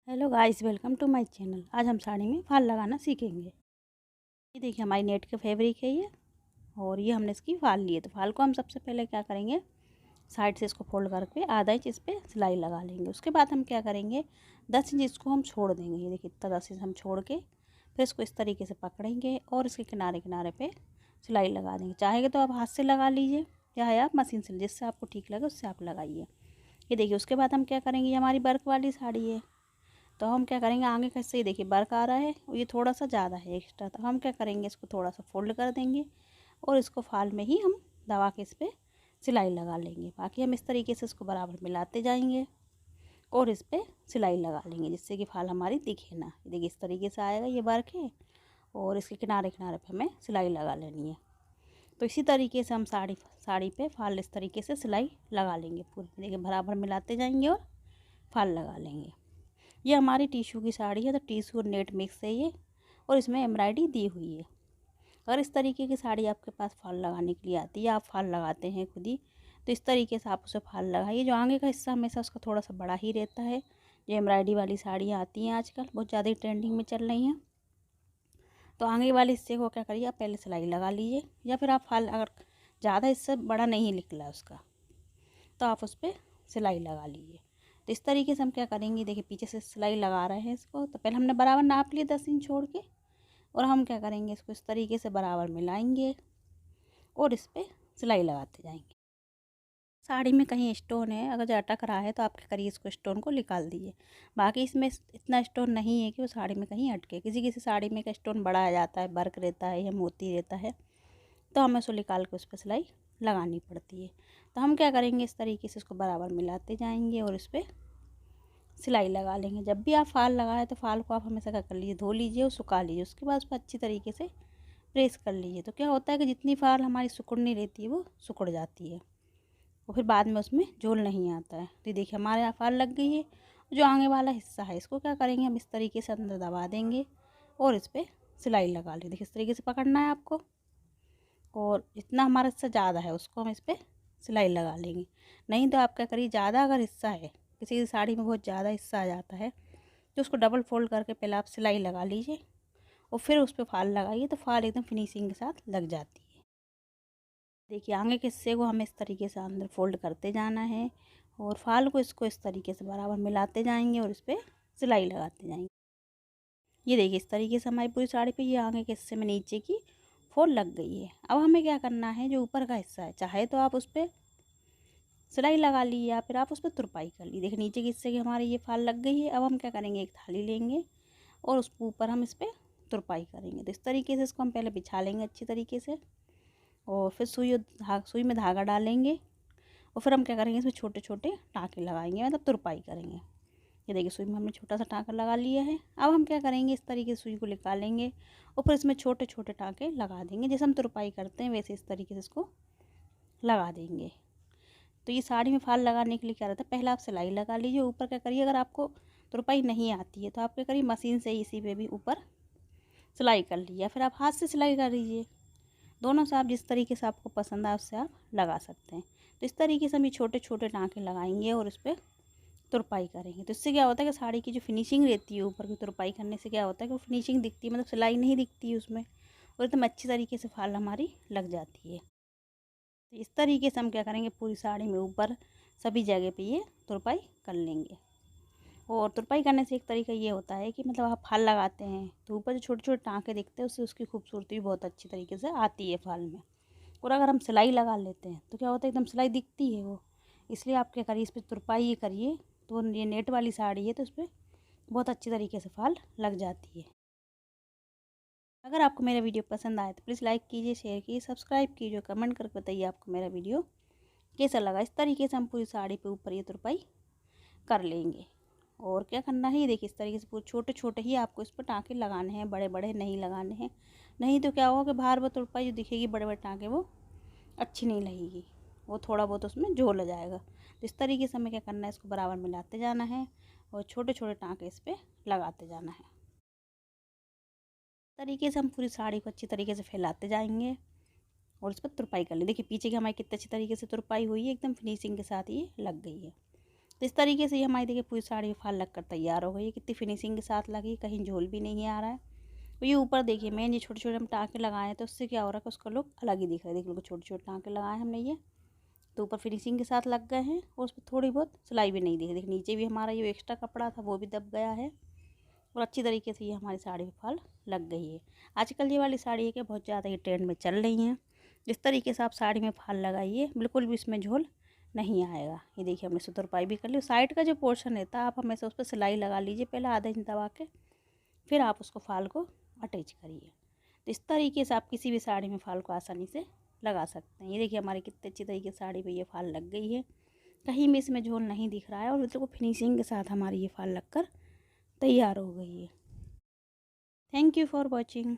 Hello guys, welcome to my channel. आज हम साड़ी में फाल लगाना सीखेंगे। ये देखिए हमारी नेट का फैब्रिक है ये, और ये हमने इसकी फाल ली है। तो फाल को हम सबसे पहले क्या करेंगे, साइड से इसको फोल्ड करके आधा इंच इस पर सिलाई लगा लेंगे। उसके बाद हम क्या करेंगे, 10 इंच इसको हम छोड़ देंगे। ये देखिए इतना 10 इंच हम छोड़ के फिर इसको इस तरीके से पकड़ेंगे और इसके किनारे किनारे पे सिलाई लगा देंगे। चाहेंगे तो आप हाथ से लगा लीजिए, चाहे आप मशीन से, जिससे आपको ठीक लगे उससे आप लगाइए। ये देखिए उसके बाद हम क्या करेंगे, ये हमारी वर्क वाली साड़ी है, तो हम क्या करेंगे, आगे का हिस्सा ये देखिए वर्क आ रहा है और ये थोड़ा सा ज़्यादा है एक्स्ट्रा, तो हम क्या करेंगे, इसको थोड़ा सा फोल्ड कर देंगे और इसको फाल में ही हम दबा के इस पर सिलाई लगा लेंगे। बाकी हम इस तरीके से इसको बराबर मिलाते जाएंगे और इस पर सिलाई लगा लेंगे, जिससे कि फाल हमारी दिखे ना। देखिए इस तरीके से आएगा, ये वर्क है और इसके किनारे किनारे पे हमें सिलाई लगा लेनी है। तो इसी तरीके से हम साड़ी पे फाल इस तरीके से सिलाई लगा लेंगे पूरी। देखिए बराबर मिलाते जाएंगे और फाल लगा लेंगे। ये हमारी टिश्यू की साड़ी है, तो टिश्यू और नेट मिक्स है ये, और इसमें एम्ब्रॉयडरी दी हुई है। अगर इस तरीके की साड़ी आपके पास फाल लगाने के लिए आती है, आप फाल लगाते हैं खुद ही, तो इस तरीके से आप उसे फाल लगाइए। जो आगे का हिस्सा हमेशा उसका थोड़ा सा बड़ा ही रहता है। जो एम्ब्रॉयडरी वाली साड़ियाँ आती हैं आजकल बहुत ज़्यादा ट्रेंडिंग में चल रही हैं, तो आगे वाले हिस्से को क्या करिए, आप पहले सिलाई लगा लीजिए, या फिर आप फाल अगर ज़्यादा हिस्सा बड़ा नहीं निकला उसका, तो आप उस पर सिलाई लगा लीजिए। तो इस तरीके से हम क्या करेंगे, देखिए पीछे से सिलाई लगा रहे हैं इसको, तो पहले हमने बराबर नाप लिए 10 इंच छोड़ के, और हम क्या करेंगे, इसको इस तरीके से बराबर मिलाएंगे और इस पर सिलाई लगाते जाएंगे। साड़ी में कहीं स्टोन है, अगर जो अटक रहा है तो आप क्या करिए, इसको स्टोन को निकाल दीजिए। बाकी इसमें इतना स्टोन नहीं है कि वो साड़ी में कहीं अटके। किसी किसी साड़ी में का स्टोन बढ़ाया जाता है, वर्क रहता है या मोती रहता है, तो हमें उसको निकाल के उस पर सिलाई लगानी पड़ती है। तो हम क्या करेंगे, इस तरीके से इसको बराबर मिलाते जाएंगे और इस पर सिलाई लगा लेंगे। जब भी आप फाल लगाएं तो फाल को आप हमेशा क्या कर लीजिए, धो लीजिए और सुखा लीजिए। उसके बाद उस पर अच्छी तरीके से प्रेस कर लीजिए। तो क्या होता है कि जितनी फाल हमारी सिकुड़नी रहती है वो सिकुड़ जाती है, और फिर बाद में उसमें झोल नहीं आता है। तो देखिए हमारे यहाँ फाल लग गई है। जो आगे वाला हिस्सा है इसको क्या करेंगे, हम इस तरीके से अंदर दबा देंगे और इस पर सिलाई लगा लेंगे। देखिए इस तरीके से पकड़ना है आपको, और जितना हमारा हिस्सा ज़्यादा है उसको हम इस पर सिलाई लगा लेंगे। नहीं तो आप क्या करिए, ज़्यादा अगर हिस्सा है, किसी की साड़ी में बहुत ज़्यादा हिस्सा आ जाता है, तो उसको डबल फोल्ड करके पहले आप सिलाई लगा लीजिए और फिर उस पर फाल लगाइए, तो फाल एकदम फिनिशिंग के साथ लग जाती है। देखिए आगे के हिस्से को हमें इस तरीके से अंदर फोल्ड करते जाना है और फाल को इसको इस तरीके से बराबर मिलाते जाएंगे और इस पर सिलाई लगाते जाएंगे। ये देखिए इस तरीके से हमारी पूरी साड़ी पे ये आगे के हिस्से में नीचे की फोल्ड लग गई है। अब हमें क्या करना है, जो ऊपर का हिस्सा है, चाहे तो आप उस पर सिलाई लगा ली या फिर आप उस पर तुरपाई कर ली। देखिए नीचे के हिस्से की हमारी ये फाल लग गई है। अब हम क्या करेंगे, एक थाली लेंगे और उस ऊपर हम इस पर तुरपाई करेंगे। तो इस तरीके से इसको हम पहले बिछा लेंगे अच्छी तरीके से, और फिर सुई में धागा डालेंगे और फिर हम क्या करेंगे, इसमें छोटे छोटे टाँके लगाएंगे, मतलब तुरपाई करेंगे। ये देखिए सुई में हमने छोटा सा टाँका लगा लिया है। अब हम क्या करेंगे, इस तरीके से सुई को निकालेंगे और फिर इसमें छोटे छोटे टाँके लगा देंगे। जैसे हम तुरपाई करते हैं वैसे इस तरीके से इसको लगा देंगे। तो ये साड़ी में फाल लगाने के लिए क्या रहता है, पहले आप सिलाई लगा लीजिए। ऊपर क्या करिए, अगर आपको तुरपाई नहीं आती है तो आप क्या करिए, मशीन से इसी पे भी ऊपर सिलाई कर लीजिए, या फिर आप हाथ से सिलाई कर लीजिए। दोनों से आप जिस तरीके से आपको पसंद आए उससे आप लगा सकते हैं। तो इस तरीके से हम ये छोटे छोटे टाँके लगाएंगे और इस पर तुरपाई करेंगे। तो इससे क्या होता है कि साड़ी की जो फिनिशिंग रहती है, ऊपर की तुरपाई करने से क्या होता है कि वो फिनिशिंग दिखती है, मतलब सिलाई नहीं दिखती है उसमें, और एकदम अच्छी तरीके से फाल हमारी लग जाती है। तो इस तरीके से हम क्या करेंगे, पूरी साड़ी में ऊपर सभी जगह पे ये तुरपाई कर लेंगे। और तुरपाई करने से एक तरीका ये होता है कि मतलब आप फाल लगाते हैं तो ऊपर जो छोटे छोटे टाँके दिखते हैं उससे उसकी खूबसूरती भी बहुत अच्छी तरीके से आती है फाल में। और अगर हम सिलाई लगा लेते हैं तो क्या होता है, एकदम सिलाई दिखती है वो। इसलिए आप क्या करिए, इस पर तुरपाई ये करिए, तो ये नेट वाली साड़ी है तो इस पर बहुत अच्छी तरीके से फाल लग जाती है। अगर आपको मेरा वीडियो पसंद आए तो प्लीज़ लाइक कीजिए, शेयर कीजिए, सब्सक्राइब कीजिए, कमेंट करके बताइए आपको मेरा वीडियो कैसा लगा। इस तरीके से हम पूरी साड़ी पे ऊपर ये तुरपाई कर लेंगे। और क्या करना है, ये देखिए इस तरीके से पूरे छोटे छोटे ही आपको इस पर टाँके लगाने हैं, बड़े बड़े नहीं लगाने हैं। नहीं तो क्या होगा कि बाहर वो तुरपाई जो दिखेगी बड़े बड़े टाँके, वो अच्छी नहीं लगेगी, वो थोड़ा बहुत उसमें झोल आ जाएगा। तो इस तरीके से हमें क्या करना है, इसको बराबर मिलाते जाना है और छोटे छोटे टाँके इस पर लगाते जाना है। तरीके से हम पूरी साड़ी को अच्छी तरीके से फैलाते जाएंगे और इस पर तुरपाई कर ले। देखिए पीछे की हमारी कितनी अच्छी तरीके से तुरपाई हुई है, एकदम फिनिशिंग के साथ ये लग गई है। तो इस तरीके से ये हमारी देखिए पूरी साड़ी में फाल लगकर तैयार हो गई है। कितनी फिनिशिंग के साथ लगी, कहीं झोल भी नहीं आ रहा है। और ये ऊपर देखिए मेन ये छोटे छोटे हम टाँके लगाए हैं, तो उससे क्या हो रहा है कि उसका लुक अलग ही दिख रहा है। देखिए छोटे छोटे टाँके लगाए हमने ये, तो ऊपर फिनिशिंग के साथ लग गए हैं और उस पर थोड़ी बहुत सिलाई भी नहीं दिख रही। देखिए नीचे भी हमारा ये एक्स्ट्रा कपड़ा था वो भी दब गया है और अच्छी तरीके से ये हमारी साड़ी में फाल लग गई है। आजकल ये वाली साड़ी है कि बहुत ज़्यादा ये ट्रेंड में चल रही हैं। जिस तरीके से आप साड़ी में फाल लगाइए बिल्कुल भी इसमें झोल नहीं आएगा। ये देखिए हमने सुतरपाई भी कर ली। साइड का जो पोर्शन रहता है आप हमेशा उस पर सिलाई लगा लीजिए पहले आधा इंच दबा के, फिर आप उसको फाल को अटैच करिए। तो इस तरीके से आप किसी भी साड़ी में फाल को आसानी से लगा सकते हैं। ये देखिए हमारी कितने अच्छी तरीके से साड़ी पे ये फाल लग गई है, कहीं भी इसमें झोल नहीं दिख रहा है और बिल्कुल फिनिशिंग के साथ हमारी ये फाल लगकर तैयार हो गई है। Thank you for watching.